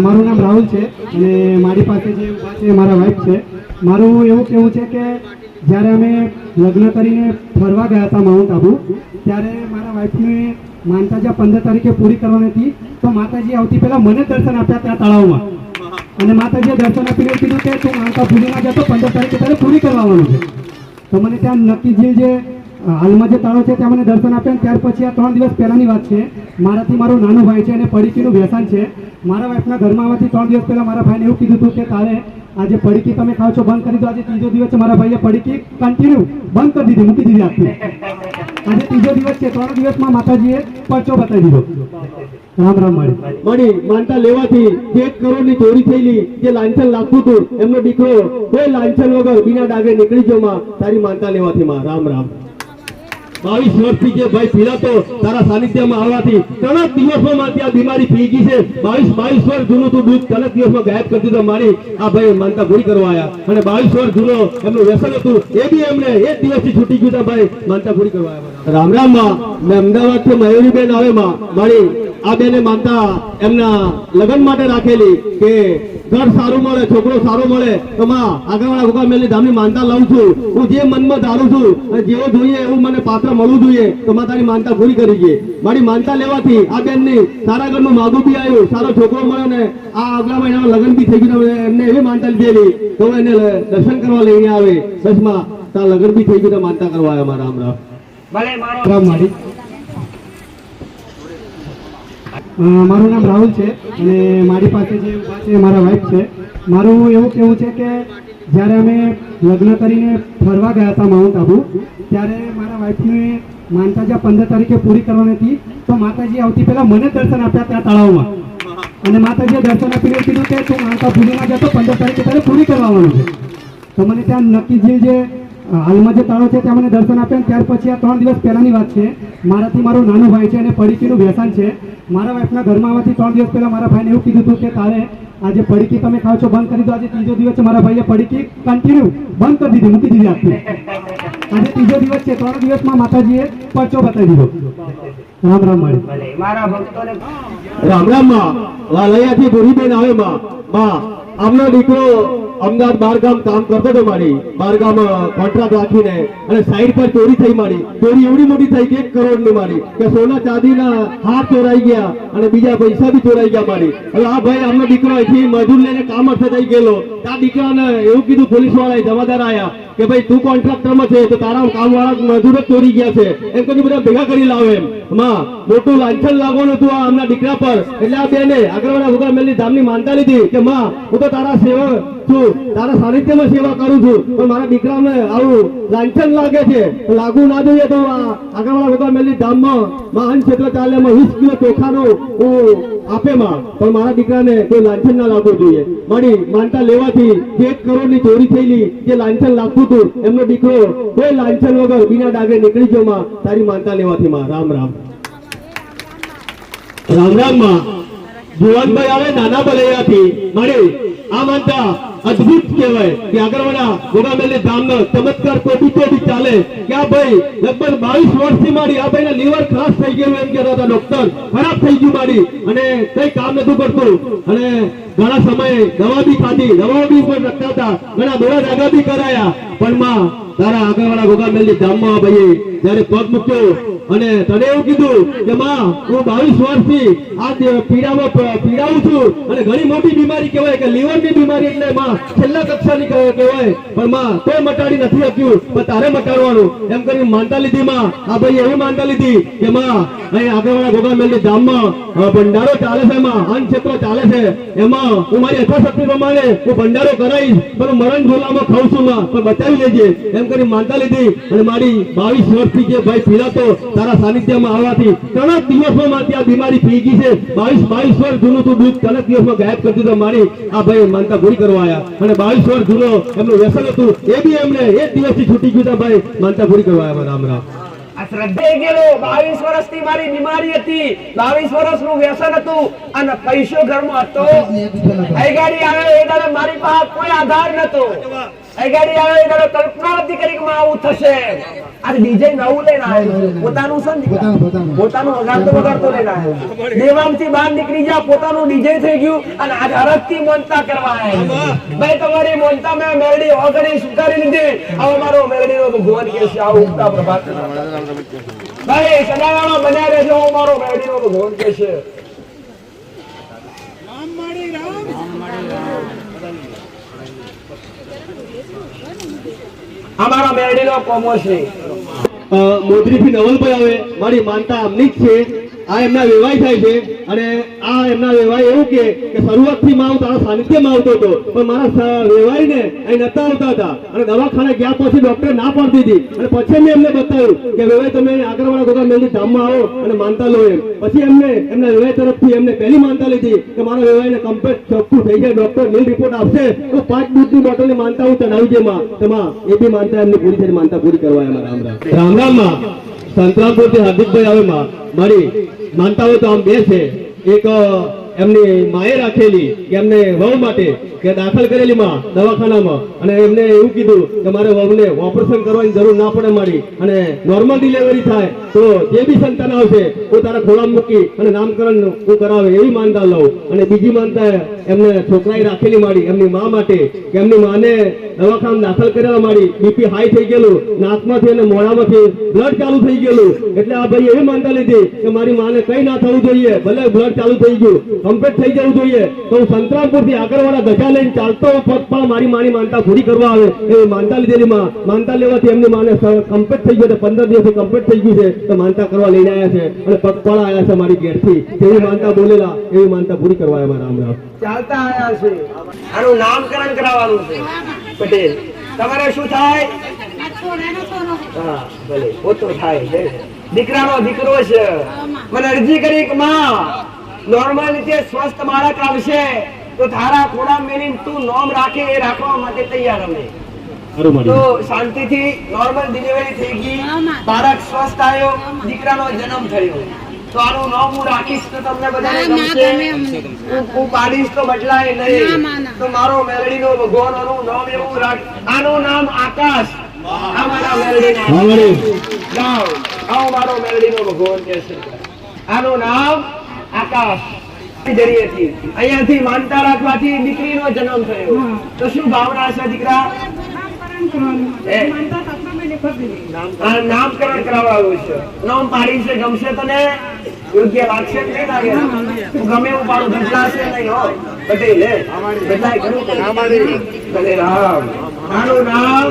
મારું નામ રાહુલ છે અને મારી પાસે જે ઊભા છે મારા વાઈફ છે. મારું એવું કહેવું છે કે જ્યારે અમે લગ્ન કરીને ફરવા ગયા હતા માઉન્ટ આબુ, ત્યારે મારા વાઈફને માનતા જ્યાં 15 તારીખે પૂરી કરવાની હતી, તો માતાજી આવતી પહેલાં મને દર્શન આપ્યા ત્યાં તળાવમાં. અને માતાજીએ દર્શન આપીને કીધું કે તું માનતા ભૂલી ના જતો, 15 તારીખે તારે પૂરી કરવાનું છે. તો મને ત્યાં નક્કી જે હાલમાં જે તાળો છે ત્યાં મને દર્શન આપ્યા. ત્યાર પછી આ 3 દિવસ પહેલાંની વાત છે. મારાથી મારો નાનો ભાઈ છે અને પડીકીનું વ્યસન છે. મારા વાઈફના ઘરમાં આવવાથી 3 દિવસ પહેલાં મારા ભાઈને એવું કીધું હતું કે તારે આજે પડીકી તમે ખાઓ છો બંધ કરી દો. આજે ત્રીજો દિવસ છે, મારા ભાઈએ પડીકી કન્ટિન્યુ બંધ કરી દીધી, મૂકી દીધી આખી. આજે ત્રીજો દિવસ છે. 3 દિવસમાં માતાજીએ પરચો બતાવી દીધો. રામ રામ મળી માનતા લેવાથી 1 કરોડની ચોરી થયેલી, જે લાંછન લાગતું હતું, એમનો દીકરો કોઈ લાંછન વગર બીના ડાગે નીકળી ગયો. માં તારી માનતા લેવાથી માં રામ રામ. 22 વર્ષથી જે ભાઈ પીડાતો તારા સાનિધ્યમાં આવવાથી 3 દિવસમાં ત્યાં બીમારી પી ગઈ છે. 22 વર્ષ જૂનું તું દૂધ 3 દિવસમાં ગાયબ કરી દીધો. મારી આ ભાઈ માનતા પૂરી કરવા આવ્યા અને 22 વર્ષ જૂનો એમનું વ્યસન હતું, એ બી એમને 1 દિવસથી છૂટી ગયું. ભાઈ માનતા પૂરી કરવા આવ્યા. રામ રામ માં. મેં અમદાવાદથી મયુરીબેન આવે માં મારી આ બેને માનતા એમના લગ્ન માટે રાખેલી કે ઘર સારું મળે, છોકરો સારો મળે તો માં આગળવાળા ગોગા મેલની ધામની માનતા લઉં છું. હું જે મનમાં ધારું છું અને જેવો જોઈએ એવું મને પાત્ર મળવું જોઈએ, તો માં તારી માનતા પૂરી કરી છે. મારી માનતા લેવાથી આ બેનની સારા ઘરનું માગું બી આવ્યું, સારો છોકરો મળ્યો ને આ આગલા મહિનામાં લગ્ન બી થઈ ગયું. એમને એવી માનતા લીધેલી તો એને દર્શન કરવા લઈને આવે. બસમાં તાર લગ્ન બી થઈ ગયું, માનતા કરવા આવ્યા. મારા રામ રામ. મારી મારું નામ રાહુલ છે અને મારી પાસે જે ઊભા છે મારા વાઈફ છે. મારું એવું કહેવું છે કે જ્યારે અમે લગ્ન કરીને ફરવા ગયા હતા માઉન્ટ આબુ, ત્યારે મારા વાઈફને માનતા જ્યાં 15 તારીખે પૂરી કરવાની હતી, તો માતાજી આવતી પહેલાં મને દર્શન આપ્યા ત્યાં તળાવમાં. અને માતાજીએ દર્શન આપીને કીધું કે તું માનતા ભૂલી ના જતો, 15 તારીખે તારે પૂરી કરવાનું છે. તો મને ત્યાં નક્કી જે હાલમાં જે તાળો છે ત્યાં મને દર્શન આપ્યા. ત્યાર પછી આ 3 દિવસ પહેલાંની વાત છે. મારાથી મારો નાનો ભાઈ છે અને પડીકીનું વ્યસન છે. મારા વાઈફના ઘરમાં આવવાથી 3 દિવસ પહેલાં મારા ભાઈને એવું કીધું હતું કે તારે આજે પડીકી તમે ખાઓ છો બંધ કરી દો. આજે ત્રીજો દિવસ છે. મારા ભાઈએ પડીકી કન્ટિન્યુ બંધ કરી દીધી, મૂકી દીધી આખી. આજે ત્રીજો દિવસ છે. 3 દિવસમાં માતાજીએ પરચો બતાવી દીધો. રામ રામ મળી રામ રામ માં. વાલૈયાથી ભૂરીબેન આવે માં આમનો દીકરો અમદાવાદ 12 ગામ કામ કરતો હતો. મારી 12 ગામ કોન્ટ્રાક્ટ રાખીને અને સાઈડ પર ચોરી થઈ. મારી ચોરી એવડી મોટી થઈ કે 1 કરોડની મારી કે સોના ચાંદીના હાર ચોરાઈ ગયા અને બીજા પૈસા બી ચોરાઈ ગયા. મારી હવે આ ભાઈ આમનો દીકરો અહીંથી મજૂર લઈને કામ અર્થે થઈ ગયેલો. આ દીકરાને એવું કીધું પોલીસ વાળાએ, જમાદાર આયા કે ભાઈ તું કોન્ટ્રાક્ટરમાં છે તો તારા કામ વાળા મજૂર જ ચોરી ગયા છે એમ કરીને બધા ભેગા કરી લાવે. એમ માં મોટું લાંછન લાગવાનું હતું આમના દીકરા પર. એટલે આ બેને આગળવાળા ગોગા મેલની ધામની માનતા લીધી કે માં હું તો તારા સેવક છું, તારા સાનિધ્યમાં સેવા કરું છું, પણ મારા દીકરાને આવું લાંછન લાગે છે, લાગુ ના જોઈએ. તો આગળવાળા ગોગા મેલની ધામમાં મહાન ક્ષેત્ર ચાલે 20 કિલો ચોખાનું હું આપે માં, પણ મારા દીકરાને કોઈ લાંછન ના લાગવું જોઈએ. મારી માનતા લેવાથી 1 કરોડની ચોરી થયેલી, જે લાંછન લાગતું હતું, એમનો દીકરો કોઈ લાંછન વગર બીના ડાગે નીકળી ગયો. માં તારી માનતા લેવાથી માં રામ રામ. રામ રામ માં. જુવાનભાઈ આવે નાના બલૈયાથી. મારી આ માનતા અદ્ભુત કહેવાય કે આગળવાળા ગોગા મેલની ધામનો ચમત્કાર કોઈ બીજો બી ચાલે કે આ ભાઈ લગભગ 22 વર્ષથી મારી આ ભાઈના લીવર ખરાબ થઈ ગયું એમ કહેતા હતા ડોક્ટર. ખરાબ થઈ ગયું મારી અને કઈ કામ નતું કરતું અને ઘણા સમયે દવા બી ખાધી, દવાઓ બી ઉપર રખતા હતા, ઘણા દોડા ધાગા બી કરાયા. પણ માં તારા આગળવાળા ગોગા મેલની ધામમાં ભાઈ જયારે પગ મૂક્યો અને તને એવું કીધું કે માં હું 22 વર્ષથી આ પીડાવું છું અને ઘણી મોટી બીમારી કહેવાય કે લીવરની બીમારી, એટલે માં છેલ્લા કક્ષાની કહેવાય, પણ માં કોઈ મટાડી નથી શક્યું, પણ તારે મટાડવાનું એમ કરી માનતા લીધી. માં આ ભાઈ એવી માનતા લીધી કે માં અહીં આગળવાળા ગોગા મેલની ધામમાં ભંડારો ચાલે છે, માં અન્ન ક્ષેત્ર ચાલે છે, એમાં હું મારી યથાશક્તિ પ્રમાણે હું ભંડારો કરાવીશ, પણ મરણ ઝોલામાં ખાઉં છું માં, પણ બચાવી લેજે એમ કરી માનતા લીધી. અને મારી 22 વર્ષથી જે ભાઈ પીડાતો તારા સાનિધ્યમાં આવવાથી 3 દિવસમાં ત્યાં બીમારી પી ગઈ છે. 22 વર્ષ જૂનું તું દૂધ 3 દિવસમાં ગાયબ કરી દીધો. મારી આ ભાઈ માનતા પૂરી કરવા આવ્યા અને 22 વર્ષ જૂનો એમનું વ્યસન હતું, એ બી એમને 1 દિવસથી છૂટી ગયું. ભાઈ માનતા પૂરી કરવા આવ્યા. રામ રામ. આ શ્રદ્ધા ગયેલો 22 વર્ષથી મારી બીમારી હતી, 22 વર્ષનું વ્યસન હતું અને પૈસો ઘરમાં હતો. એ ગાડી આવે એ દાડે મારી પાસે કોઈ આધાર નતો. એ ગાડી આવે એ દાડે કલ્પના નથી કરી કે આવું થશે. આજે ડીજે નવું લઈને આવ્યો છે. પોતાનું છે ને દીકરા? પોતાનું વગાડતો લઈને આવ્યો છે. દેવાંગથી બહાર નીકળી જા, પોતાનું ડીજે થઈ ગયું અને આજ હરખથી મોનતા કરવા આવ્યા છે. ભાઈ તમારી મોનતા મેં મેલડી ઓગળી સ્વીકારી લીધી. હવે મારો મેલડીનો ભગવાન કે છે આવું ઉગતા પ્રભાત ભાઈ સદાવાળા બન્યા રહેજો. મારો મેલડીનો ભગવાન કે છે અમારા મેરડીનો કોમો છે. મોદરી થી નવલભાઈ આવે મારી માનતા આમની જ છે. આ એમના વેવાય થાય છે અને આ એમના વેવાય એવું કે શરૂઆતથી માં હું તારા સાનિધ્યમાં આવતો હતો, પણ મારા વેવાય ને અહીં નતા આવતા હતા અને દવાખાને ગયા પછી ડોક્ટર ના પાડતી હતી અને પછી મેં એમને બતાવ્યું કે વેવાય તમે આગળવાળા ગોગા મેલડી ધામમાં આવો અને માનતા લો એમ. પછી એમને એમના વેવાય તરફથી એમને પહેલી માનતા લીધી કે મારા વેવાયને કમ્પ્લીટ ચોખ્ખું થઈ જાય, ડોક્ટર નીલ રિપોર્ટ આપશે તો 5 દૂધની બોટલની માનતા હું ચડાવી દે માં. તમા એ બી માનતા એમની પૂરી થઈ, માનતા પૂરી કરવા એમાં રામ રામ. રામ રામ માં. સંતરામપુર થી હાર્દિકભાઈ આવે માં. મારી માનતાઓ તો આમ બે છે. એક એમની માએ રાખેલી કે એમને વહુ માટે કે દાખલ કરેલી માં દવાખાનામાં અને એમને એવું કીધું કે મારે વહુને ઓપરેશન કરવાની જરૂર ના પડે મારી અને નોર્મલ ડિલિવરી થાય તો જે બી સંતાન આવશે તો તારા ખોળામાં મૂકી અને નામકરણ હું કરાવે એવી માનતા લઉં. અને બીજી માનતા એમને છોકરાએ રાખેલી મારી એમની મા માટે કે એમની માને દવાખાના દાખલ કરેલા મારી બીપી હાઈ થઈ ગયેલું, નાકમાંથી અને મોઢામાંથી બ્લડ ચાલુ થઈ ગયેલું, એટલે આ ભાઈ એવી માનતા લીધી કે મારી માને કઈ ના થવું જોઈએ, ભલે બ્લડ ચાલુ થઈ ગયું કમ્પ્લીટ થઈ જવું જોઈએ તો હું સંતરામપુર થી આગળવાળા ગજા લઈને ચાલતો પગપાળા મારી માની માનતા પૂરી કરવા આવે એવી માનતા લીધેલી માં. માનતા લેવાથી એમની માને કમ્પ્લીટ થઈ ગયું, 15 દિવસથી કમ્પ્લીટ થઈ ગયું છે તો માનતા કરવા લઈને આવ્યા છે અને પગપાળા આવ્યા છે મારી ઘેરથી. જેવી માનતા બોલેલા એવી માનતા પૂરી કરવા આવ્યા. રામ રામ. ચાલતા આયા છે. આનું નામકરણ કરાવવાનું છે. પટેલ તમારે શું થાય? હા ભલે પોતો થાય. દીકરાનો દીકરો છે. મને અરજી કરી કે માં નોર્મલ રીતે સ્વસ્થ બાળક આવશે તો તારા ખોડા મેલીને તું નામ રાખે એ રાખવા માટે તૈયાર અમે. તો શાંતિથી નોર્મલ ડિલિવરી થઈ ગઈ, બાળક સ્વસ્થ આવ્યો, દીકરાનો જન્મ થયો. તો આનું નામ હું રાખીશ તો તમને બધાને ગમશે. હું પાડીશ તો બદલાય નહીં. તો મારો મેલડીનો ભગવાન આનું નામ એવું રાખ. આનું નામ આકાશ. આ મારા મેલડીનો જાઓ આવો મારો મેલડીનો ભગવાન કે છે. આનું નામ આકાશ. જરીએથી અહીંયાથી માનતા રાખવાથી દીકરીનો જન્મ થયો. તો શું ભાવના છે દીકરા? નામકરણ કરાવવાનું છે. નામ પાડી છે. ગમશે તને? યોગ્ય લાગશે કે નહીં લાગે? હું ગમે એવું પાડું બદલાશે નહીં હો પટેલ. બદલાય ખરું ભલે રામ. આનું નામ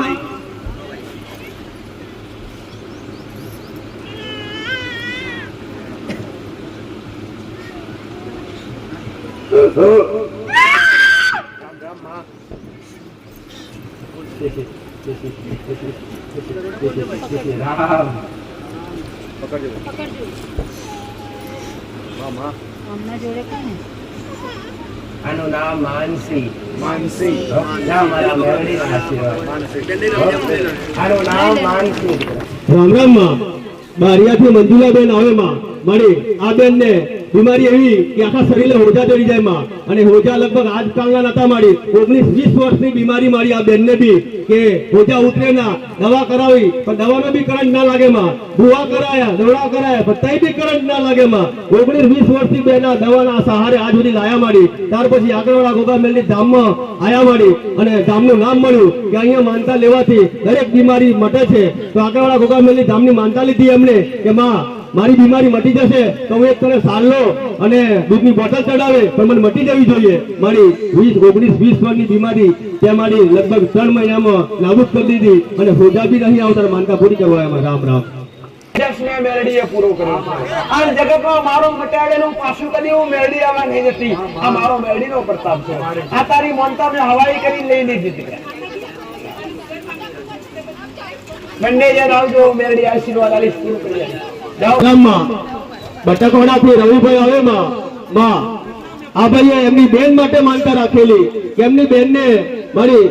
આનું નામ માનસી. માનસી નામ મારા મેરડીના આશીર્વાદ. આનું નામ માનસી. રામ રામ માં. બારિયાથી મંજુલાબેન આવે માં. મળી આ બેન ને બીમારી એવી કે આખા શરીરે હોજા ચડી જાય માં અને હોજા લગભગ આજકાલના નતા મારી 19-20 વર્ષની બીમારી મારી આ બેન ને બી કે હોજા ઉતરે ના. દવા કરાવી પણ દવાનો બી કરંટ ના લાગે માં. ભૂવા કરાયા, દવડા કરાયા પણ તઈ બી કરંટ ના લાગે માં. 19-20 વર્ષથી બેના દવાના સહારે આજ સુધી લાયા મારી. ત્યાર પછી આગળવાળા ગોગા મેલડી ધામમાં આયા મારી અને ધામનું નામ મળ્યું કે અહીંયા માનતા લેવાથી દરેક બીમારી મટે છે. તો આગળવાળા ગોગા મેલડી ધામની માનતા લીધી એમને કે માં મારી બીમારી મટી જશે તો હું એક તને સાલ લો અને દૂધની બોટલ ચડાવે પણ મને મટી જવી જોઈએ. મારી 19-20 વર્ષની બીમારી ત્યાં મારી લગભગ 3 મહિનામાં નાબૂદ કરી દીધી અને હોજા બી નહીં આવતા. માનતા પૂરી કરવા એમાં. રામ રામ. મેલડીએ પૂરો કર્યો છે. આ જગતમાં મારો મટાડેલું પાછું કદી હું મેલડી આવવા નહીં જતી. આ મારો મેલડીનો પ્રતાપ છે. આ તારી મોનતા મેં હવાઈ કરી લઈ લીધી. બંને જણ આવજો. મેલડી આશીર્વાદ આલીશ પૂરું કરી બટાકોડાથી રવિભાઈ આવે માં. આ ભાઈએ એમની બેન માટે માનતા રાખેલી કે એમની બેનને મારી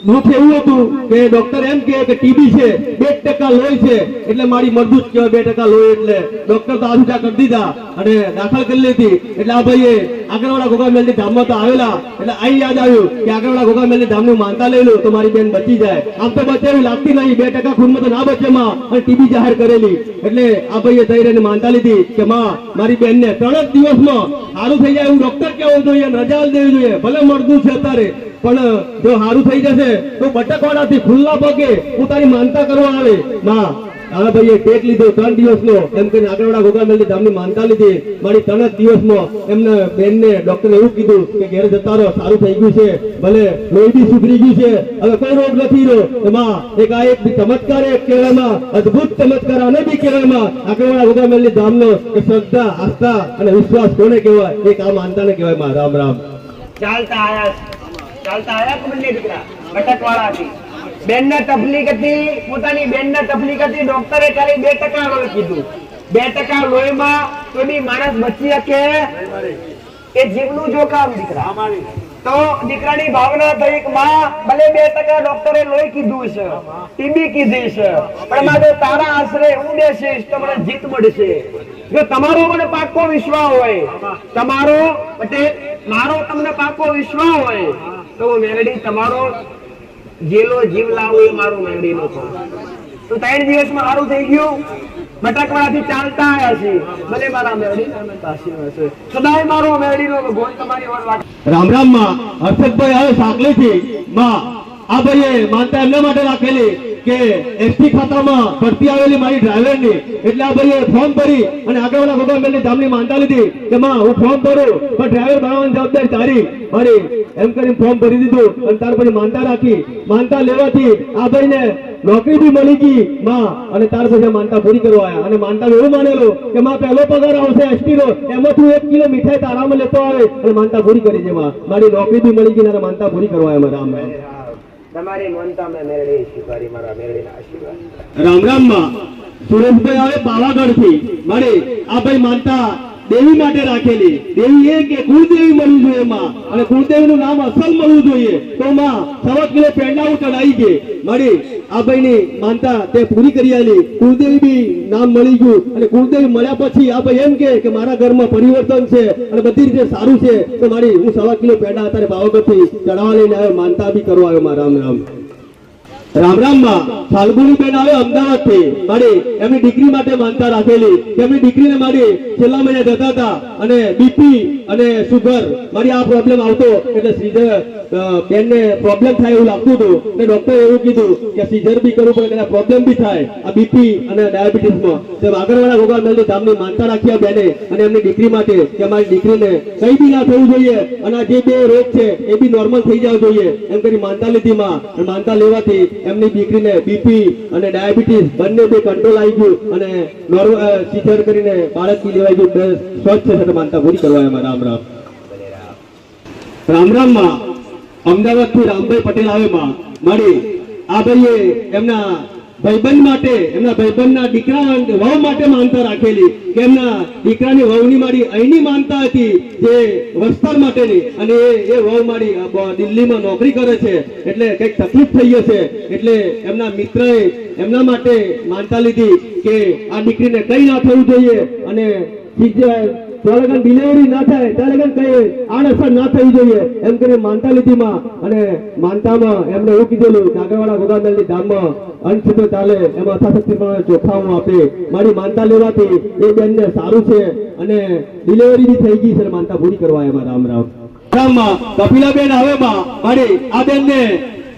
દુઃખ એવું હતું કે ડોક્ટર એમ કહે કે ટીબી છે, 2% લોહી છે, એટલે મારી મરદૂત કહેવાય, 2% લોહી એટલે ડોક્ટર તો આછા કરી દીધા અને દાખલ કરી લીધી. એટલે આ ભાઈએ આગળવાળા ગોગામેલની ધામમાં તો આવેલા, એટલે અહીં યાદ આવ્યું કે આગળવાળા ગોગામેલની ધામનું માનતા લઈ લઉં તો મારી બેન બચી જાય. આમ તો બચે એવી લાગતી નહીં, 2% ખૂનમાં તો ના બચે માં, અને ટીબી જાહેર કરેલી. એટલે આ ભાઈએ થઈ રહીને માનતા લીધી કે માં મારી બેનને 3 જ દિવસમાં સારું થઈ જાય એવું ડોક્ટર કહેવું જોઈએ, રજા દેવી જોઈએ. ભલે મરદું છે અત્યારે, પણ જો સારું થઈ જશે તો બટકવાડાથી ખુલ્લા પગે પોતાની માનતા કરવા આવે. માં આ ભાઈએ ટેક લીધો 3 દિવસનો, એમ કરીને આગળવાળા ગોગામેલની ધામની માનતા લીધી. મારી 3 જ દિવસમાં એમને બેનને ડોક્ટરે એવું કીધું કે ઘેર જતા રહો, સારું થઈ ગયું છે, ભલે લોહી બી સુધરી ગયું છે, હવે કઈ રોગ નથી રહ્યો. એમાં એક આ એક ચમત્કાર એક કહેવામાં, અદભુત ચમત્કાર આને બી કહેવામાં આગળવાળા ગોગામેલની ધામનો કે શ્રદ્ધા, આસ્થા અને વિશ્વાસ કોને કહેવાય? એક આ માનતાને કહેવાય. માં રામ રામ. ચાલતા આયા કે બંને દીકરા બટકવાળાથી. બેનને તકલીફ હતી, પોતાની બેનને તકલીફ હતી, ડોક્ટરે ખાલી 2% લોહી કીધું. 2% લોહીમાં તો બી માણસ બચી શકે, એ જીવનું જોખમ દીકરા. તો દીકરાની ભાવના થઈ કે માં ભલે 2% ડોક્ટરે લોહી કીધું છે, ટીબી કીધી છે, પણ માં જો તારા આશરે હું બેસીશ તો મને જીત મળશે. જો તમારો મને પાકો વિશ્વાસ હોય, તમારો પટેલ મારો તમને પાકો વિશ્વાસ હોય તો મેલડી તમારો જેલો જીવ લાવો એ મારો મેલડીનો છે. તો 3 દિવસમાં સારું થઈ ગયું. બટકવાડાથી ચાલતા આવ્યા છે, ભલે મારા મેલડીના આશીર્વાદ છે. સદાય મારો મેલડીનો ભગવાન તમારી ઓર વાત. રામ રામ. માં હર્ષદભાઈ આવે સાંકળીથી. માં આ ભાઈએ માનતા એમના માટે રાખેલી કે એસટી ખાતામાં ભરતી આવેલી મારી ડ્રાઈવરની, એટલે આ ભાઈએ ફોર્મ ભરી અને આગળવાળા ગોગામેલની ધામની માનતા લીધી કે માં હું ફોર્મ ભરું પણ ડ્રાઈવર બનાવવાની જવાબદારી તારી મારી, એમ કરીને ફોર્મ ભરી દીધું. અને ત્યાર પછી માનતા રાખી. માનતા લેવાથી આ ભાઈને નોકરી બી મળી ગઈ માં, અને ત્યાર પછી માનતા પૂરી કરવા આવ્યા. અને માનતા એવું માનેલો કે માં પહેલો પગાર આવશે એસટી નો, એમાંથી 1 કિલો મીઠાઈ તારામાં લેતો આવે અને માનતા પૂરી કરી છે. માં મારી નોકરી બી મળી ગઈ અને માનતા પૂરી કરવા આવ્યા. રામ રામ. તમારી મનતા મેં મેળવી સ્વીકારી, મારા મેળવીના આશીર્વાદ. રામ રામ. માં સુરેશભાઈ આવે પાવાગઢથી. મારે આ ભાઈ માનતા દેવી માટે રાખેલી. દેવી એ કે કુળદેવી મળવી જોઈએ માં, અને કુળદેવીનું નામ અસલ મળવું જોઈએ. તો માં 1.25 કિલો પેંડા ચડાવી ગઈ. મારી આ ભાઈની માનતા તે પૂરી કરી આલી. કુળદેવી બી નામ મળી ગયું, અને કુળદેવી મળ્યા પછી આ ભાઈ એમ કે મારા ઘરમાં પરિવર્તન છે અને બધી રીતે સારું છે, તો મારી હું 1.25 કિલો પેંડા અત્યારે પાવાગઢથી ચડાવવા લઈને આવ્યો, માનતા બી કરવા આવ્યો. માં રામ રામ. રામ રામ. માં ફાલ્ગુની બેન આવે અમદાવાદ થી. મારી એમની દીકરી માટે માનતા રાખેલી કે એમની દીકરીને મારી છેલ્લા મહિને જતા હતા અને બીપી અને સુગર મારી આ પ્રોબ્લેમ આવતો, એટલે સીધર બેનને પ્રોબ્લેમ થાય એવું લાગતું હતું. એટલે ડોક્ટરે એવું કીધું કે સીઝર બી કરવું પડે, એના પ્રોબ્લેમ બી થાય આ બીપી અને ડાયાબિટીસમાં. તેમ આગળવાળા ગોગામેલની ધામની માનતા રાખી આ બેને અને એમની દીકરી માટે કે અમારી દીકરીને કઈ બી ના થવું જોઈએ અને આ જે 2 રોગ છે એ બી નોર્મલ થઈ જવા જોઈએ, એમ કરી માનતા લીધી. માં માનતા લેવાથી એમની દીકરીને બીપી અને ડાયાબિટીસ બંને બે કંટ્રોલ આવી ગયું અને સીઝર કરીને બાળક બી લેવાઈ ગયું. સ્વચ્છ છે, માનતા પૂરી કરવા. એમાં રામ રામ. રામ રામ. માં અમદાવાદ થી રામભાઈ પટેલ આવે. માં મારી આ ભાઈએ એમના ભાઈબંધ માટે, એમના ભાઈબંધના દીકરા વહુ માટે માનતા રાખેલી કે એમના દીકરાની વહુની મારી અહીંની માનતા હતી જે વસ્તર માટેની, અને એ વહુ મારી દિલ્હીમાં નોકરી કરે છે, એટલે કંઈક તકલીફ થઈ હશે, એટલે એમના મિત્રએ એમના માટે માનતા લીધી કે આ દીકરીને કઈ ના થવું જોઈએ અને ત્યાં ડિલિવરી ના થાય ત્યાં કઈ આડઅસર ના થવી જોઈએ, એમ કરીને માનતા લીધી. માં અને માનતામાં એમને એવું કીધેલું કે આગળવાળા ગોગામેલની ધામમાં અંત સુધી ચાલે એમાં અથાશક્તિ પણ ચોખામાં આપે. મારી માનતા લેવાથી એ બેનને સારું છે અને ડિલિવરી બી થઈ ગઈ છે, માનતા પૂરી કરવા. એમાં રામ રામ. રામમાં કપિલાબેન આવે. માં મારી આ બેનને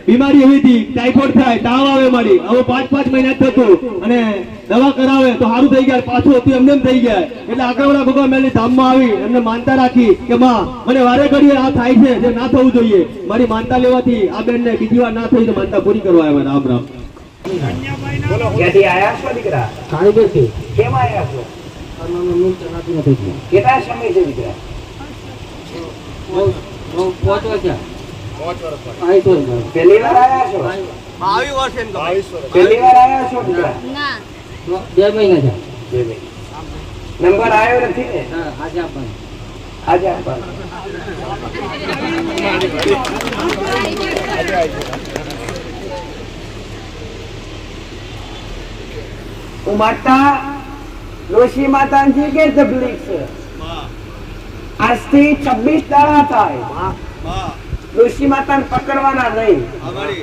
બીમારી એવી હતી, ટાઇફોઇડ થાય, તાવ આવે. મારી હવે 5-5 મહિના થતું અને દવા કરાવે તો સારું થઈ ગયા, પાછું હતું એમને એમ થઈ ગયા. એટલે આગળવાળા ગોગામેલની ધામમાં આવી એમને માનતા રાખી કે માં મને વારે ઘડીએ આ થાય છે જે ના થવું જોઈએ. મારી માનતા લેવાથી આ બેનને બીજી વાર ના થઈ તો માનતા પૂરી કરવા. એમાં રામ રામ. ક્યાંથી આયા છો દીકરા? કાળીબેથી. કેમ આયા છો? કેટલા સમય છે દીકરા? 5 વર્ષ. પહેલી વાર આયા છો? 22 વર્ષ એમ કહો. પહેલી વાર આયા છો દીકરા? ના 2 મહિના છે. 2 મહિના. નંબર આવ્યો નથી ને? આજે આપવાનું. આજે આપવાનો. હું માતા ડોશી માતાજી કે તકલીફ છે આજથી 26 દાડા થાય ડોશી માતાને પકડવાના નહીં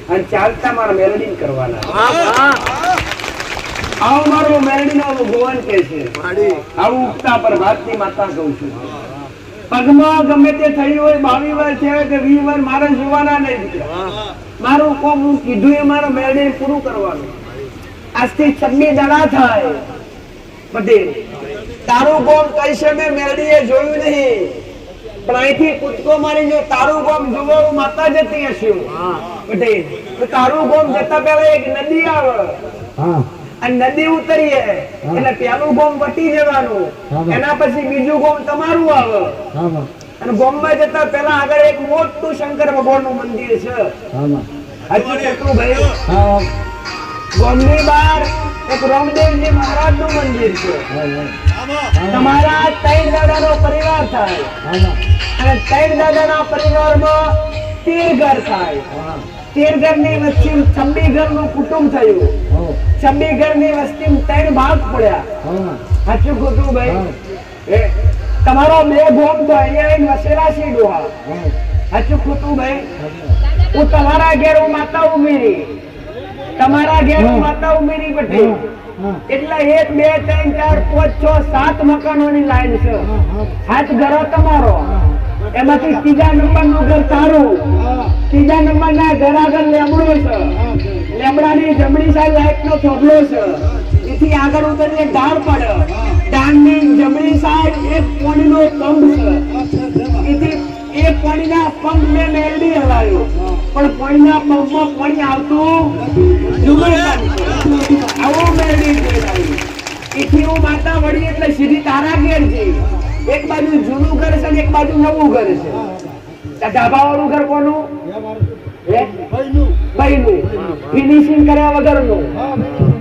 અને ચાલતા મારા મેલડી કરવાના આવો મારો મેલડી નો ભગવાન કે છે આવું ઉગતા પર ભારતી માતા કહું છું પગમાં ગમે તે થયું હોય 22 વાર છે કે 20 વાર મારે જોવાના નહીં દીકરા મારું કોમ હું કીધું એ મારા મેલડી પૂરું કરવાનું આજથી 26 દાડા થાય પટેલ તારું કોમ કઈ છે મેં મેલડીએ જોયું નહીં પણ અહીંથી કૂદકો મારી જો તારું કોમ જોવો માતા જતી હશે પટેલ તો તારું કોમ જતા પહેલા એક નદી આવે અને નદી ઉતરીએ એટલે પેલું ગોમ વટી જવાનું એના પછી બીજું ગોમ તમારું આવે અને ગોમમાં જતા પહેલા આગળ એક મોટું શંકર ભગવાનનું મંદિર છે હજુ કેટલું ભાઈ ગોમની બહાર એક રામદેવજી મહારાજનું મંદિર છે તમારા 3 દાદાનો પરિવાર થાય અને 3 દાદાના પરિવારમાં 13 ઘર થાય 13 ઘરની વચ્ચે 26 ઘરનું કુટુંબ થયું 26 ઘરની વસ્તી 3 ભાગ પડ્યા સાચું ખોટું ભાઈ તમારો 2 ગોમ તો અહીંયા વસેલા છે ડોહા સાચું ખોટું ભાઈ હું તમારા ઘેર હું માતા ઉમેરી તમારા ઘેર હું માતા ઉમેરી પટેલ એટલે 1 2 3 4 5 6 7 મકાનોની લાઈન છે 7 ઘરો તમારો એમાંથી 3જા નંબરનું ઘર તારું 3જા નંબરના ઘર આગળ લેમડો છે લેમડાની જમણી સાઈડ લાઈટનો થોભલો છે એથી આગળ ઉતરીને ઢાળ પડે ઢાળની જમણી સાઈડ એક પાણીનો પંપ છે એથી એ પાણીના પંપ મેં મેળવી હલાવ્યો પણ પાણીના પંપમાં પાણી આવતું જુમડી આવો મેળવી એથી હું માતા વળી એટલે સીધી તારા ઘેર જઈ એક બાજુ જૂનું ઘર છે ને એક બાજુ નવું ઘર છે ઢાબા વાળું ઘર કોનું ફિનિશિંગ કર્યા વગરનું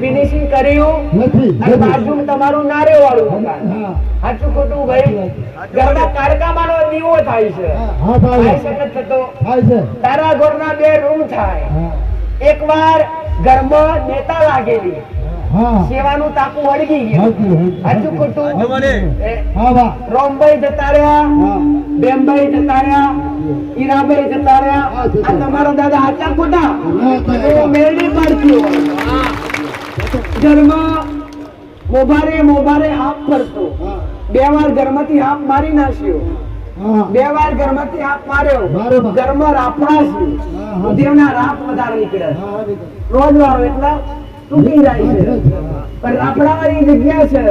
ફિનિશિંગ કર્યું અને બાજુમાં તમારું નારે વાળું મકાન સાચું ખોટું ભાઈ ઘરના કારકામાનો દીવો થાય છે થાય છે કે થતો તારા ઘરના 2 રૂમ થાય એકવાર ઘરમાં નેતા લાગેલી સેવાનું તાકુ વળગી ગયું સાચું ખોટું રોમભાઈ જતા રહ્યા બેમભાઈ જતા રહ્યા ઈરાભાઈ જતા રહ્યા આ તમારા દાદા હાચા ખોટા મેળવી પડતી ઘરમાં મોભારે હાફ ફરતો 2 વાર ઘરમાંથી હાફ મારી નાખ્યો 2 વાર ઘરમાંથી હાફ માર્યો ઘરમાં રાફડા છે ઉધેવના રાફ વધારે નીકળે રોજ વાળો એટલે તૂટી જાય છે પણ રાફડાવાળી જગ્યા છે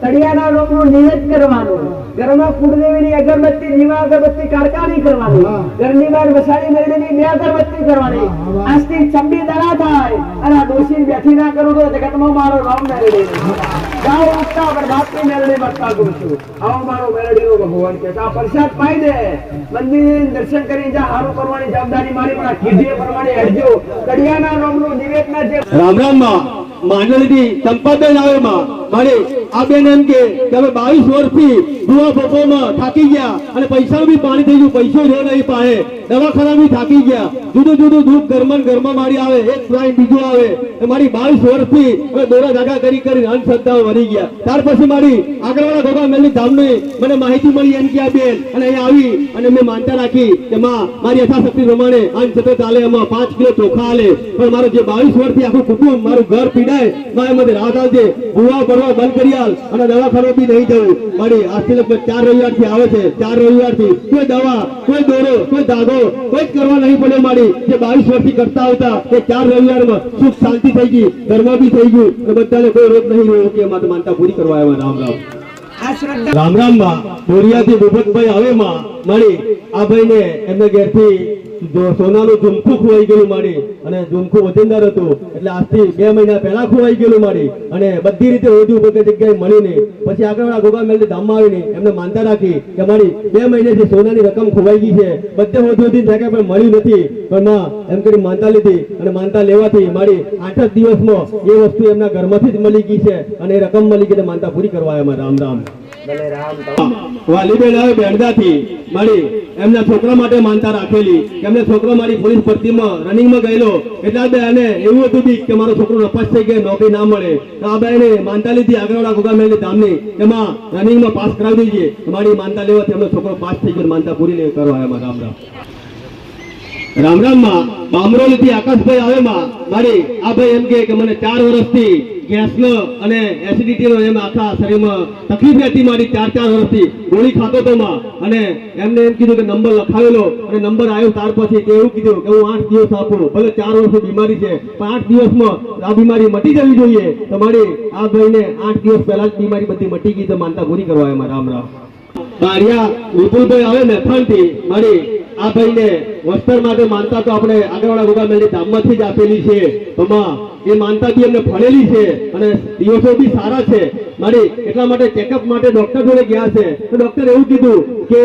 તળિયાના રોગનું નિવેદ કરવાનું ઘરમાં કુળદેવીની અગરબત્તી દીવા અગરબત્તી કારકાની કરવાની ઘરની બહાર વસાડી મેળવીની 2 અગરબત્તી કરવાની આજથી 26 દાડા થાય અને આ ડોશી બેઠી ના કરું તો જગતમાં મારો નામ મેળવી ગાવ ઉઠતા પર બાપની મેળવી બચતા કરું છું આવો મારો મેળવીનો ભગવાન કે આ પ્રસાદ પાઈ દે મંદિર દર્શન કરી જા હારું કરવાની જવાબદારી મારી પણ આ કીધે પ્રમાણે હેડજો તળિયાના રોગનું નિવેદના જે રામ રામ માં માંડલથી સંપાદન આવે માં મારે આ બેન એમ કે તમે 22 વર્ષથી દુઆ ભોગોમાં થાકી ગયા અને પૈસાનું બી પાણી થઈ ગયું પૈસો રહ્યો નહીં પાસે દવાખાના બી થાકી ગયા જુદું દુઃખ ઘરમાં મારી આવે એક પ્રાઇમ બીજું આવે મારી 22 વર્ષથી હવે દોરા ધાગા કરી અંધશ્રદ્ધાઓ વળી ગયા ત્યાર પછી મારી આગળવાળા ગોગા મેલની ધામની મને માહિતી મળી એમ કે આ બેન અને અહીંયા આવી અને મેં માનતા રાખી કે માં મારી યથાશક્તિ પ્રમાણે અંધ સતત ચાલે એમાં 5 કિલો ચોખા આલે પણ મારો જે 22 વર્ષથી આખું કુટુંબ મારું ઘર પીડાય માં એમાં રાત આવજે ભૂવા પડવા બંધ કરી આલ અને દવાખાને બી નહીં જવું મારી આજથી લગભગ 4 રવિવારથી આવે છે 4 રવિવારથી કોઈ દવા કોઈ દોરો કોઈ ધાગો કોઈ જ કરવા નહીં પડ્યો મારી જે 22 વર્ષથી કરતા આવતા એ 4 રવિવારમાં સુખ શાંતિ થઈ ગઈ ઘરમાં બી થઈ ગયું અને બધાને કોઈ રોગ નહીં રહ્યો કે એમાં માનતા પૂરી કરવા આવ્યા રામ રામ માં બોરિયાથી ભૂપતભાઈ આવે માં મળી આ ભાઈને એમના ઘેરથી સોનાનું ઝુમખું ખોવાઈ ગયેલું મારી અને ઝુમખું વજનદાર હતું એટલે આજથી 2 મહિના પહેલા ખોવાઈ ગયેલું મારી અને બધી રીતે ઓઢ્યું બધી જગ્યાએ મળ્યું નહીં પછી આગળ ગોગા મેલની ધામમાં આવીને એમને માનતા રાખી કે મારી 2 મહિનેથી સોનાની રકમ ખોવાઈ ગઈ છે બધે ઓઢ્યું થાય પણ મળ્યું નથી પણ માં એમ કરી માનતા લીધી અને માનતા લેવાથી મારી 8 જ દિવસમાં એ વસ્તુ એમના ઘરમાંથી જ મળી ગઈ છે અને એ રકમ મળી ગઈ માનતા પૂરી કરવા આવ્યા રામ રામ ભલે રામ વાલીબેન આવે બેડદાથી મારી એમના છોકરા માટે માનતા રાખેલી કે એમને છોકરો મારી પોલીસ ભરતીમાં રનિંગમાં ગયેલો એટલા બે અને એવું હતું બી કે મારો છોકરો નપાસ થઈ ગયો નોકરી ના મળે તો આ બેને માનતા લીધી આગળવાળા ગોગામેલની ધામની એમાં રનિંગમાં પાસ કરાવી દીધી મારી માનતા લેવાથી એમનો છોકરો પાસ થઈ ગયો માનતા પૂરી નહીં કરવા એમાં રામ રામ રામ રામ માં બામરોલી થી આકાશભાઈ આવે માં મારી આ ભાઈ એમ કે મને 4 વર્ષથી ગેસનો અને એસિડિટીનો એમ આખા શરીરમાં તકલીફ હતી મારી 4 વર્ષથી ગોળી ખાતો તો માં અને એમને એમ કીધું કે નંબર લખાવેલો અને નંબર આવ્યો ત્યાર પછી તે એવું કીધું કે હું 8 દિવસ આપું ભલે 4 વર્ષની બીમારી છે પણ 8 દિવસમાં આ બીમારી મટી જવી જોઈએ તો મારી આ ભાઈને 8 દિવસ પહેલા જ બીમારી બધી મટી ગઈ તો માનતા પૂરી કરવા એમાં રામ રામ બારિયા વિપુલભાઈ આવે મેથાણથી મારી આ ભાઈને વસ્ત્ર માટે માનતા તો આપણે આગળવાળા ગોગામેલની ધામમાંથી જ આપેલી છે એમાં એ માનતા બી એમને ફળેલી છે અને દિવસો બી સારા છે મારી એટલા માટે ચેકઅપ માટે ડોક્ટર જોડે ગયા છે તો ડોક્ટર એવું કીધું કે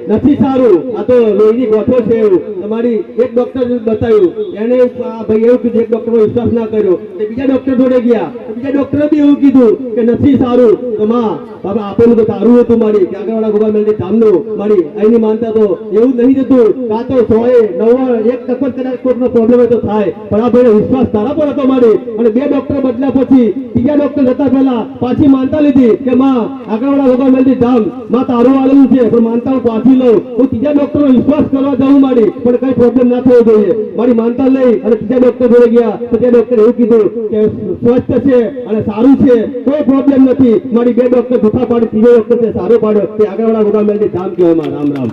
નથી સારું આ તો લોહીની ગોઠો છે એવું તમારી એક ડોક્ટર બતાવ્યું એને આ ભાઈ એવું કીધું એક ડોક્ટરનો વિશ્વાસ ના કર્યો તો બીજા ડોક્ટર જોડે ગયા તો બીજા ડોક્ટરે બી એવું કીધું કે નથી સારું તો માં બાબા આપેલું તો સારું હતું મારી કે આગળવાળા ગોગામેલની ધામનું મારી અહીંની માનતા તો એવું નહીં જતું કાં તો 100% કદાચ કોઈનો પ્રોબ્લેમ હોય તો થાય પણ આ ભાઈનો વિશ્વાસ તારા પર હતો મારી અને 2 ડોક્ટર બદલ્યા પછી ત્રીજા ડોક્ટર જતા પહેલા પાછી માનતા લીધી કે માં આગળવાળા ગોગામેલની ધામ માં તારું આલેલું છે પણ માનતા હું પાછી લઉં હું ત્રીજા ડોક્ટરનો વિશ્વાસ કરવા જાઉં મારી પણ કઈ પ્રોબ્લેમ ના થવો જોઈએ મારી માનતા લઈ અને ત્રીજા ડોક્ટર જોડે ગયા તો તે ડોક્ટર એવું કીધું કે સ્વસ્થ છે અને સારું છે કોઈ પ્રોબ્લેમ નથી મારી 2 ડોક્ટર જૂઠા પાડે ત્રીજો ડોક્ટર છે સારો પાડે તે આગળવાળા ગોગામેલની ધામ કહેવામાં રામ રામ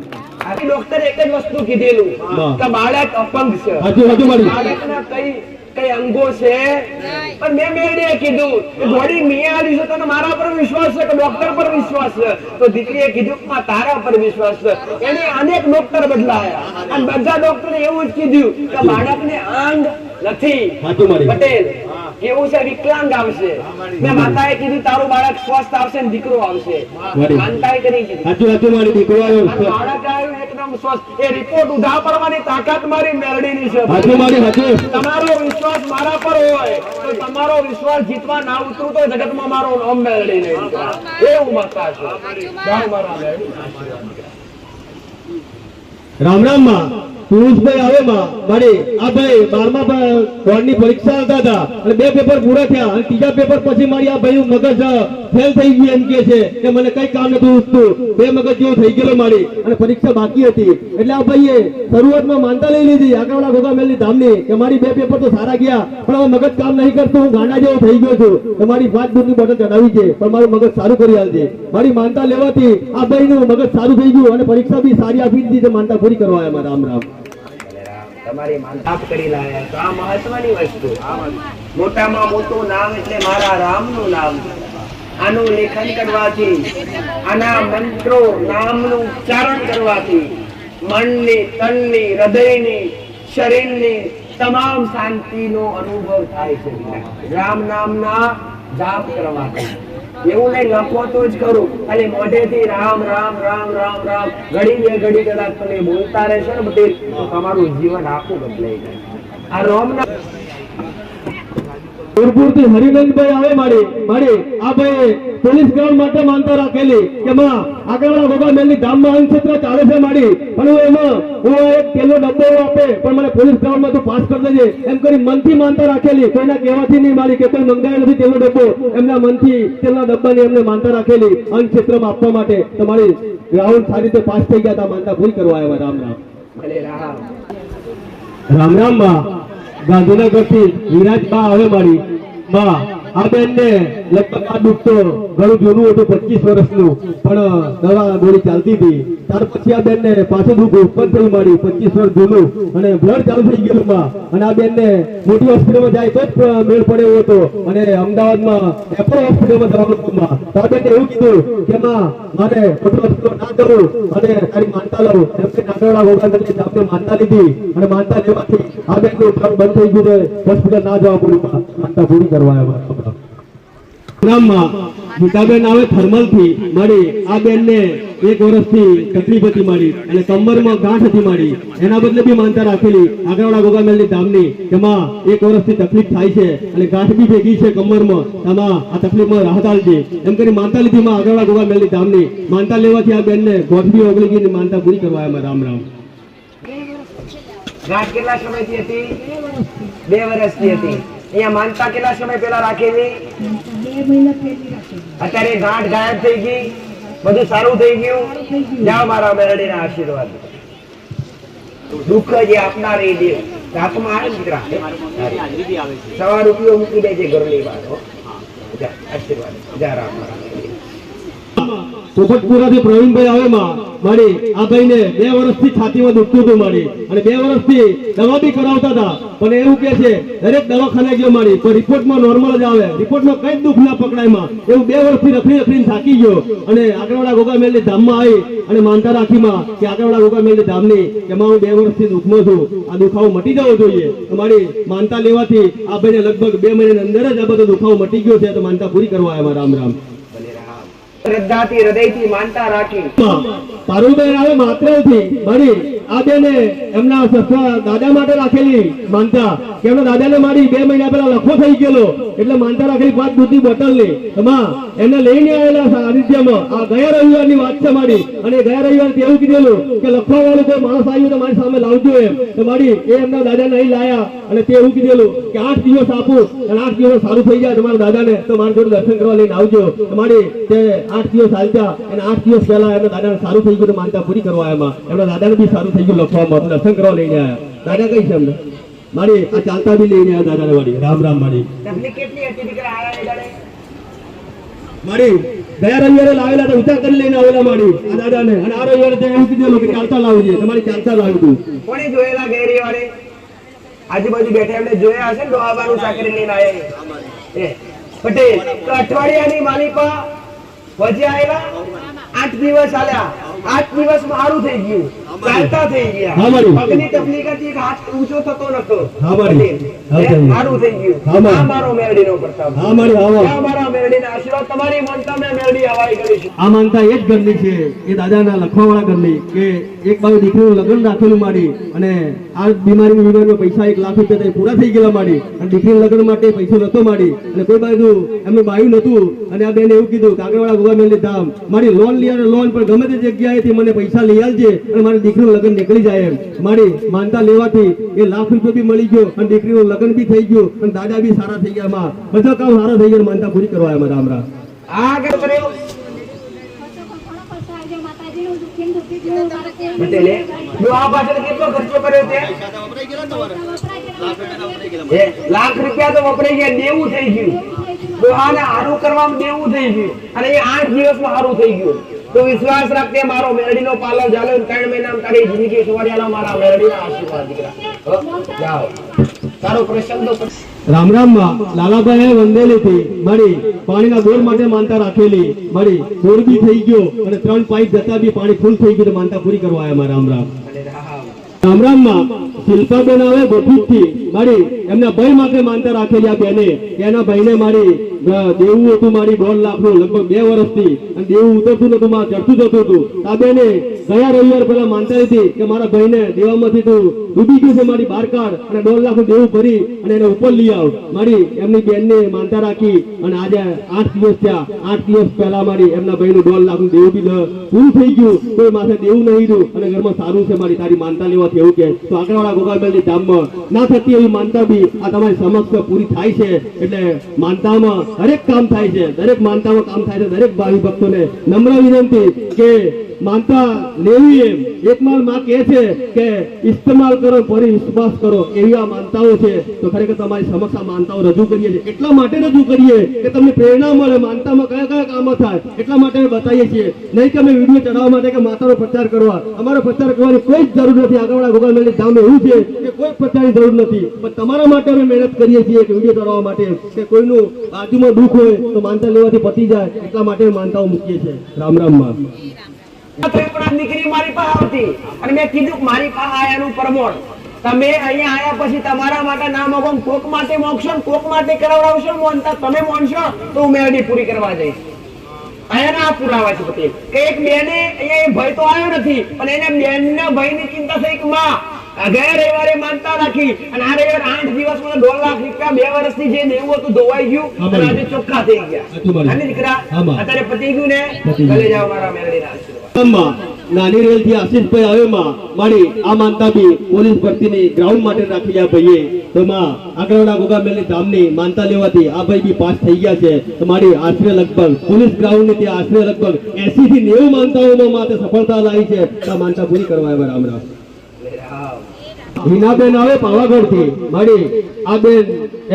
આ ડોક્ટર એક જ વસ્તુ કીધેલું કે બાળક અપંગ છે હાજુ મારી બાળકના કઈ અંગો છે પણ મેં મેળવીએ કીધું કે બોડી મિયા આલી છે તને મારા પર વિશ્વાસ છે કે ડોક્ટર પર વિશ્વાસ છે તો દીકરીએ કીધું કે માં તારા પર વિશ્વાસ છે એને અનેક ડોક્ટર બદલાયા અને બધા ડોક્ટરે એવું જ કીધું કે બાળકને અંગ નથી પટેલ કેવું છે વિકલાંગ આવશે મેં માતાએ કીધું તારું બાળક સ્વસ્થ આવશે ને દીકરો આવશે માનતાએ કરી કીધું હાજુ મારી દીકરો આવ્યો બાળક આવ્યું એકદમ સ્વસ્થ એ રિપોર્ટ ઉધા પડવાની તાકાત મારી મેળડીની છે હાજુ મારી હાજુ તમારો વિશ્વાસ મારા પર હોય તો તમારો વિશ્વાસ જીતવા ના ઉતરું તો જગતમાં મારો નામ મેળડી નહીં એવું માતા છે જય મારા મેળડી રામ રામ માં પુરુષભાઈ આવે માં મારી આ ભાઈ 12મા બોર્ડની પરીક્ષા આવતા હતા અને 2 પેપર પૂરા થયા અને ત્રીજા પેપર પછી મારી આ ભાઈ મગજ ફેલ થઈ ગયું એમ કે છે કે મને કઈ કામ નતું ઉઠતું 2 મગજ જેવું થઈ ગયેલો મારી અને પરીક્ષા બાકી હતી એટલે આ ભાઈએ શરૂઆતમાં માનતા લઈ લીધી આગળવાળા ગોગામેલની ધામની કે મારી 2 પેપર તો સારા ગયા પણ હવે મગજ કામ નહીં કરતું હું ગાંડા જેવો થઈ ગયો છું તો મારી 5 દૂધની બોટલ ચડાવી છે પણ મારું મગજ સારું કરી આલજે મારી માનતા લેવાથી આ ભાઈનું મગજ સારું થઈ ગયું અને પરીક્ષા બી સારી આપી દીધી તો માનતા પૂરી કરવા આવ્યા રામ રામ તમારી માનતા કરી લાયા તો આ મહત્વની વસ્તુ મોટામાં મોટું નામ એટલે મારા રામનું નામ આનું લેખન કરવાથી આના મંત્રો નામનું ઉચ્ચારણ કરવાથી મનની તનની હૃદયની શરીરની તમામ શાંતિનો અનુભવ થાય છે રામ નામના જાપ કરવાથી એવું નહીં લખો તો જ કરું ખાલી મોઢેથી રામ રામ રામ રામ રામ ઘડી કદાચ તમે બોલતા રહેશો ને બધે તો તમારું જીવન આખું બદલાઈ જાય આ રામના પૂરપૂરથી હરિનંદભાઈ આવે મારી આ ભાઈ પોલીસ ગ્રાઉન્ડ માટે માનતા રાખેલી કે માં આગળવાળા ગોગામેલની ધામમાં અંગક્ષેત્ર ચાલે છે મારી પણ હું એક તેલનો ડબ્બો આપે પણ મને પોલીસ ગ્રાઉન્ડમાં તું પાસ કરી દેજે એમ કરી મનથી માનતા રાખેલી કોઈના કહેવાથી નહીં મારી કે કોઈ મંગાયો નથી તેલનો ડબ્બો એમના મનથી તેલના ડબ્બાની એમને માનતા રાખેલી અંગક્ષેત્રમાં આપવા માટે તો મારી ગ્રાઉન્ડ સારી રીતે પાસ થઈ ગયા હતા માનતા પૂરી કરવા આવ્યા રામ રામ ભલે રામ રામ માં ગાંધીનગર થી વિરાજ બા આવે મારી બા આ બેન ને લગભગ આ દુઃખ તો ઘણું જૂનું હતું 25 વર્ષનું પણ દવા ગોળી ચાલતી હતી ત્યાર પછી આ બેન ને પાછું દુઃખ ઉત્પન્ન થયું મારી 25 વર્ષ જૂનું અને બ્લડ ચાલુ થઈ ગયેલું માં અને આ બેન ને મોટી હોસ્પિટલમાં જાય તો જ મેળ પડે એવો હતો અને અમદાવાદમાં એપોલો હોસ્પિટલમાં જવાનું હતું માં તો આ બેન એવું કીધું કે માં મારે મોટી હોસ્પિટલ ના જવું અને તારી માનતા લઉં એમ કે નાગરવાડા ગોગામેલની ધામને માનતા લીધી અને માનતા લેવાથી આ બેન નું બ્લડ બંધ થઈ ગયું હોસ્પિટલ ના જવા પડ્યું માનતા પૂરી કરવા આવ્યા રામમાં ગીતાબેન આવે થર્મલ થી મળી આ બેન ને 1 વર્ષથી તકલીફ હતી મારી અને કમરમાં ગાંઠ હતી મારી એના બદલે બી માનતા રાખેલી આગળવાળા ગોગામેલની ધામની તેમાં 1 વર્ષથી તકલીફ થાય છે અને ગાંઠ બી ભેગી છે કમરમાં આમાં આ તકલીફમાં રાહત આલજે એમ કરી માનતા લીધી માં આગળવાળા ગોગામેલની ધામની માનતા લેવાથી આ બેનને ગોઠ બી ઓગળી ગઈ માનતા પૂરી કરવા આવ્યા રામ રામ ગાંઠ કેટલા સમયથી હતી? 2 વર્ષથી હતી. અહીંયા માનતા કેટલા સમય પહેલા રાખેલી? અત્યારે ગાંઠ ગાયબ થઈ ગઈ, બધું સારું થઈ ગયું. જાઓ મારા મેરડીના આશીર્વાદ. દુઃખ જે આપનાર એ દેવ હાથમાં આવે દીકરા, 100 રૂપિયો મૂકી દેજે ઘરની બહાર. હો. જા આશીર્વાદ. જા રામ મારા મેરડી. પોપટપુરાથી પ્રવીણભાઈ આવે માં મારી આ ભાઈને 2 વર્ષથી છાતીમાં દુખતું હતું મારી અને 2 વર્ષથી દવા બી કરાવતા હતા પણ એવું કે છે દરેક દવાખાને ગયો મારી પણ રિપોર્ટમાં નોર્મલ જ આવે, રિપોર્ટમાં કઈ દુઃખ ના પકડાય માં એવું 2 વર્ષથી રખડીને થાકી ગયો અને આગળવાળા ગોગામેલની ધામમાં આવી અને માનતા રાખી માં કે આગળવાળા ગોગામેલની ધામની એમાં હું 2 વર્ષથી દુઃખમાં છું, આ દુખાવો મટી જવો જોઈએ. તો મારી માનતા લેવાથી આ ભાઈને લગભગ 2 મહિનાની અંદર જ આ બધો દુખાવો મટી ગયો છે તો માનતા પૂરી કરવા આવ્યા રામ રામ. શ્રદ્ધાથી હૃદયથી માનતા રાખી પારુલબેન આવે માત્રથી મારી આ બેને એમના સસરા દાદા માટે રાખેલી માનતા કે એમના દાદાને મારી 2 મહિના પહેલા લખો થઈ ગયેલો એટલે માનતા રાખેલી 5 દૂધની બોટલની એમાં એને લઈને આવેલા સાનિધ્યમાં આ ગયા રવિવારની વાત છે મારી અને ગયા રવિવારે એવું કીધેલું કે લખવા વાળું કોઈ માણસ આવ્યું તો મારી સામે લાવજો એમ તો મારી એ એમના દાદાને અહીં લાયા અને તે એવું કીધેલું કે 8 દિવસ આપું અને 8 દિવસ સારું થઈ જાય તમારા દાદાને તો મારા જોડે દર્શન કરવા લઈને આવજો તો મારી તે 8 દિવસ હાલતા અને 8 દિવસ પહેલા એમના દાદાને સારું થઈ ગયું તો માનતા પૂરી કરવા આવ્યા એમના દાદાને બી સારું થઈ ગયું લખવામાં દર્શન કરવા લઈને આવ્યા. દાદા કઈ છે એમને મારી આ ચાલતા બી લઈને આવ્યા દાદાને મારી રામ રામ મારી તકલીફ કેટલી હતી દીકરા આયા દાડે? મારી ગયા રવિવારે લાવેલા તો ઉતાર કરી લઈને આવેલા મારી આ દાદાને અને આ રવિવારે તે એવું કીધેલું કે ચાલતા લાવજે તમારી ચાલતા લાવ્યું તું. કોણે જોયેલા ગેરી વાળે આજુબાજુ બેઠા એમને જોયા હશે ને ડોહાબાનું સાકરી લઈને આયા એ પટેલ તો અઠવાડિયાની માલિપા વજે આવેલા 8 દિવસ આલ્યા 8 દિવસમાં સારું થઈ ગયું, ચાલતા થઈ ગયા. હા મારી. પગની તકલીફ હતી કે હાથ ઊંચો થતો નતો. હા મારી. પટેલ, સારું થઈ ગયું. હા મારી. આ મારો મેરડીનો પ્રતાપ. હા મારી આવો આ મારા મેરડીના આશીર્વાદ તમારી માનતા મેં મેરડી હવાઈ કરીશું. આ માનતા એ જ ઘરની છે એ દાદાના લખવાવાળા ઘરની કે એક બાજુ દીકરીનું લગ્ન રાખેલું મારી અને આ બીમારીમાં પૈસા 1 લાખ રૂપિયા પૂરા થઈ ગયેલા મારી અને દીકરીના લગ્ન માટે પૈસો નતો મારી અને કોઈ બાજુ એમનું બાયું નતું અને આ બેને એવું કીધું કે આગળવાળા ગોગામેલની ધામ મારી લોન લઈ લોન પણ ગમે તે જગ્યાએથી મને પૈસા લઈ આવજે અને મારી દીકરીનું લગ્ન નીકળી જાય એમ મારી માનતા લેવાથી એ 1 લાખ રૂપિયા બી મળી ગયો અને દીકરીનું લગ્ન બી થઈ ગયું અને દાદા બી સારા થઈ ગયા માં બધા કામ સારા થઈ ગયા માનતા પૂરી કરવા આવ્યા રામ રામ. આ આગળ કર્યો પટેલે આ પાછળ કેટલો ખર્ચો કર્યો તે? 1 લાખ રૂપિયા તો વપરાઈ ગયા, દેવું થઈ ગયું. દોહાને હારું કરવામાં દેવું થઈ ગયું અને એ 8 દિવસમાં હારું થઈ ગયું. તો વિશ્વાસ રાખતે મારો મેરડીનો પાલવ ચાલો 3 મહિનામાં તારી જિંદગી સુવાડ્યાલા મારા મેરડીના આશીર્વાદ દીકરા. હો, જાઓ તારો પ્રસંગ તો રામ રામ માં લાલાભાઈ વંદેલી થી મારી પાણીના બોર માટે માનતા રાખેલી મારી બોર બી થઈ ગયો અને 3 પાઇપ જતા બી પાણી ફૂલ થઈ ગયું માનતા પૂરી કરવા આવ્યા રામ રામ. રામ રામ માં શિલ્પાબેન આવે ગોઠવી થી મારી એમના ભાઈ માટે માનતા રાખેલી આ બેને એના ભાઈને મારી દેવું હતું મારી 1.5 લાખનું લગભગ 2 વર્ષથી અને દેવું ઉતરતું નતું માં ચડતું જતું હતું. આ બેને ગયા રવિવાર પહેલા માનતા હતી કે મારા ભાઈને દેવામાંથી તું ડૂબી ગયું છે મારી બહાર કાઢ અને 1.5 લાખનું દેવું ભરી અને એને ઉપર લઈ આવ મારી એમની બેનને માનતા રાખી અને આજે 8 દિવસ થયા 8 દિવસ પહેલા મારી એમના ભાઈનું 1.5 લાખનું દેવું બી પૂરું થઈ ગયું કોઈ માથે દેવું નહીં રહ્યું અને ઘરમાં સારું છે મારી તારી માનતા લેવાથી એવું કે તો આગળવાળા ગોગામેલની ધામમાં ના થતી એવી માનતા બી આ તમારી સમક્ષ પૂરી થાય છે એટલે માનતામાં દરેક કામ થાય છે, દરેક માનતામાં કામ થાય છે. દરેક ભાવિ ભક્તોને નમ્ર વિનંતી કે માનતા લેવી એમ એક માલ માં કહે છે કે ઇસ્તેમાલ કરો ફરી વિશ્વાસ કરો એવી આ માનતાઓ છે તો ખરેખર તમારી સમક્ષ આ માનતાઓ રજૂ કરીએ છીએ એટલા માટે રજૂ કરીએ કે તમને પ્રેરણા મળે માનતામાં કયા કયા કામો થાય એટલા માટે અમે બતાવીએ છીએ. નહીં કે અમે વિડીયો ચડાવવા માટે કે માતાનો પ્રચાર કરવા અમારો પ્રચાર કરવાની કોઈ જ જરૂર નથી. આગળવાળા ગોગામેલની ધામે એવું છે કે કોઈ પ્રચારની જરૂર નથી પણ તમારા માટે અમે મહેનત કરીએ છીએ કે વિડીયો ચડાવવા માટે કે કોઈનું બાજુમાં દુઃખ હોય તો માનતા લેવાથી પતી જાય એટલા માટે માનતાઓ મૂકીએ છીએ. રામ રામ માં. દીકરી મારી પાસે આવતી અને મેં કીધું મારી પાસે આયાનું પ્રમોણ તમે અહીંયા આયા પછી તમારા માટે ના મોગો કોક માટે મોગશો કોક માટે કરાવડાવશો મોનતા તમે મોનશો તો હું મેરડી પૂરી કરવા જઈશ. અહીંયાના પુરાવા છે પટેલ કે એક બેને અહીંયા એ ભય તો આવ્યો નથી, પણ એને બેનના ભયની ચિંતા થઈ કે માં ગયા રવિવારે માનતા રાખી અને આ રવિવારે 8 દિવસમાં 2 લાખ રૂપિયા 2 વર્ષથી જે દેવું હતું ધોવાઈ ગયું અને આજે ચોખ્ખા થઈ ગયા. અને દીકરા અત્યારે પતી ગયું ને, ભલે જાઓ મારા મેળવીના આશીર્વાદ. નાની રેલ થી આશીષભાઈ આવે માં મારી આ માનતા બી પોલીસ ભરતીની ગ્રાઉન્ડ માટે રાખી આ ભાઈએ તો માં આગળના ગોગામેલની ધામની માનતા લેવાથી આ ભાઈ બી પાસ થઈ ગયા છે તો મારી આશરે લગભગ પોલીસ ગ્રાઉન્ડ ની ત્યાં આશરે લગભગ 80 થી 90 માનતાઓમાં માતે સફળતા લાવી છે. આ માનતા પૂરી કરવા આવ્યા. રામ રામ. હિનાબેન આવે પાવાગઢ થી મારી આ બેન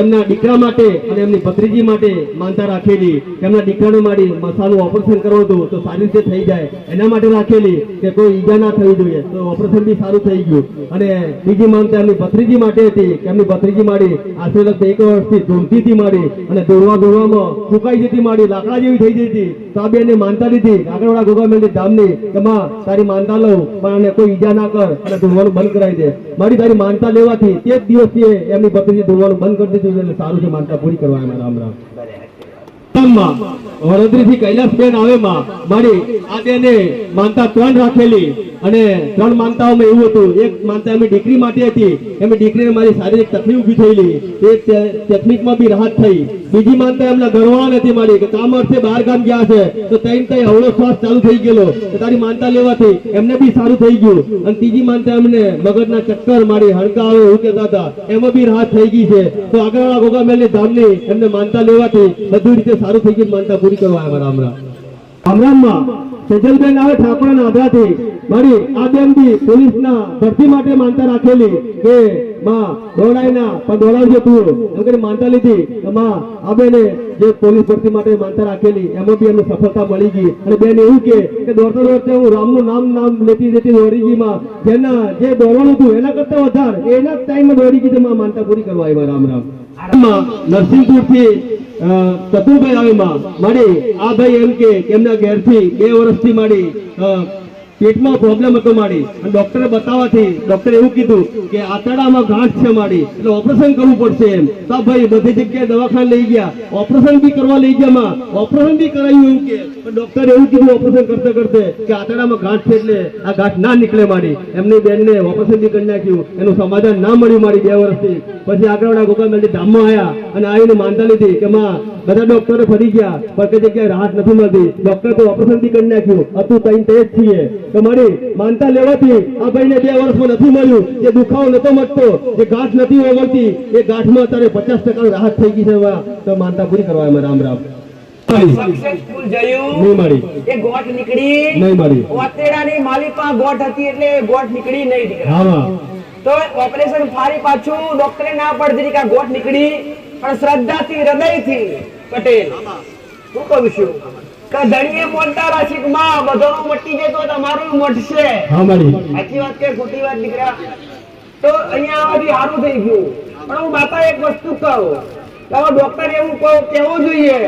એમના દીકરા માટે અને એમની ભત્રીજી માટે માનતા રાખેલી. એમના દીકરાને મારી મસાનું ઓપરેશન કરવું હતું તો સારી રીતે થઈ જાય એના માટે રાખેલી કે કોઈ ઈજા ના થવી જોઈએ, તો ઓપરેશન બી સારું થઈ ગયું. અને બીજી માનતા એમની ભત્રીજી માટે હતી કે એમની ભત્રીજી મારી આશરે લગભગ 1 વર્ષથી ધૂમતી હતી મારી અને દોડવામાં સુકાઈ જતી મારી લાકડા જેવી થઈ જતી. તો આ બેને માનતા લીધી આગળવાળા ગોગામેલની ધામની કે માં તારી માનતા લઉં પણ અને કોઈ ઈજા ના કર અને દોડવાનું બંધ કરાવી દે. મારી તારી માનતા લેવાથી તે જ દિવસથી એમની ભત્રીજી દોડવાનું બંધ કરી દીધું એટલે સારું છે. માનતા પૂરી કરવા આવ્યા. રામ રામ. વડોદરી થી કૈલાસબેન આવે માં મારી આ બેને માનતા 3 રાખેલી અને 3 માનતાઓમાં એવું હતું. એક માનતા એમની દીકરી માટે હતી, એમની દીકરીને મારી શારીરિક તકલીફ ઊભી થયેલી તે તકલીફમાં બી રાહત થઈ. બીજી માનતા એમના ઘરવાળા નથી મારી કે કામ અર્થે બહાર ગામ ગયા છે તો તઈ હવળો શ્વાસ ચાલુ થઈ ગયેલો તો તારી માનતા લેવાથી એમને બી સારું થઈ ગયું. અને ત્રીજી માનતા એમને મગજના ચક્કર મારી હડકા આવે એવું કહેતા હતા એમાં બી રાહત થઈ ગઈ છે. તો આગળવાળા ગોગામેલની ધામની એમને માનતા લેવાથી બધી રીતે સારું થઈ ગયું. માનતા પૂરી કરવા આવ્યા. રામ રામ. રામરામમાં સેજલબેન આવે ઠાકોરના આધારથી મારી આ બેન બી પોલીસના ભરતી માટે માનતા રાખેલી કે માં દોડાયના પણ દોડાવજો તું એમ કરી માનતા લીધી. માં આ બેને જે પોલીસ ભરતી માટે માનતા રાખેલી એમાં બી એમને સફળતા મળી ગઈ. અને બેન એવું કે દોડતા દોડતા હું રામનું નામ લેતી દોડી ગઈ માં જેના જે દોડવાનું હતું એના કરતા વધારે એના ટાઈમમાં દોડી ગઈ. માં માનતા પૂરી કરવા આવ્યા. રામ રામ. નરસિંહપુર થી તતુભાઈ આવે માં મારી આ ભાઈ એમ કે એમના ઘેરથી 2 વર્ષથી મારી પેટમાં પ્રોબ્લેમ હતો મારી અને ડોક્ટરે બતાવવાથી ડોક્ટરે એવું કીધું કે આંતરડામાં ગાંઠ છે મારી એટલે ઓપરેશન કરવું પડશે એમ. તો ભાઈ બધી જગ્યાએ દવાખાને લઈ ગયા, ઓપરેશન બી કરવા લઈ ગયા માં ઓપરેશન બી કરાયું એવું કે પણ ડોક્ટરે એવું કીધું ઓપરેશન કરતે કરતે કે આંતરડામાં ગાંઠ છે એટલે આ ગાંઠ ના નીકળે મારી. એમની બેનને ઓપરેશન બી કરી નાખ્યું, એનું સમાધાન ના મળ્યું મારી 2 વર્ષથી. પછી આગળવાળા ગોગામેલની ધામમાં આવ્યા અને આવીને માનતા લીધી કે માં બધા ડોક્ટરો ફરી ગયા પણ કઈ જગ્યાએ રાહત નથી મળતી. ડોક્ટર તો ઓપરેશન બી કરી નાખ્યું હતું તઈ તે જ છીએ. તમારી માનતા લેવાથી આ ભાઈને 2 વર્ષમાં નથી મળ્યું, જે દુખાવો નતો મટતો, જે ગાંઠ નથી ઓગળતી એ ગાંઠમાં અત્યારે 50% રાહત થઈ ગઈ છે. તો માનતા પૂરી કરવા આવ્યા. રામ રામ. સક્સેસફુલ જયું નહીં મારી એ ગોઠ નીકળી નહીં મારી. ઓતેડાની માલિકા ગોઠ હતી એટલે ગોઠ નીકળી નહીં દીકરા. હા તો ઓપરેશન ફારી પાછું ડોક્ટરે ના પડતી કે આ ગોઠ નીકળી પણ શ્રદ્ધાથી હૃદયથી પટેલ શું કહું છું કે ધણીએ મોટા રાશિક માં બધોનું મટી જાય તો તમારું મટશે. હા મારી. સાચી વાત કે ખોટી વાત દીકરા? તો અહીંયા આવવાથી સારું થઈ ગયું. પણ હું માતા એક વસ્તુ કહું કે ડોક્ટર એવું કહેવું જોઈએ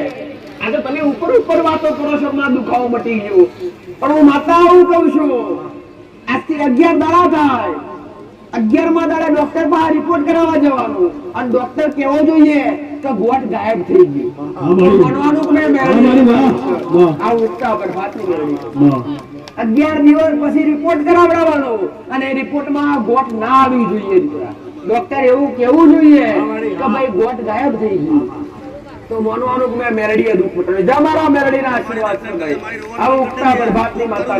આ તો તમે ઉપર વાતો કરો છો માં દુખાવો મટી ગયું પણ હું માતા આવું કહું છું આજથી 11 દાડા થાય 11મા દાડે ડોક્ટર પાસે રિપોર્ટ કરાવવા જવાનું અને ડોક્ટર કેવો જોઈએ કે ગોઠ ગાયબ થઈ ગઈ. બનવાનું કે મેળવી આ ઉઠતા પર વાત નહીં. 11 દિવસ પછી રિપોર્ટ કરાવડાવવાનો અને રિપોર્ટમાં ગોઠ ના આવી જોઈએ. ડોક્ટર એવું કેવું જોઈએ કે ભાઈ ગોઠ ગાયબ થઈ ગઈ તો માનવાનું કે મેં મેરડીએ દુખ પટે. જા મારા મેરડીના આશીર્વાદ છે. આવું ઉઠતા પર વાત નહીં માતા.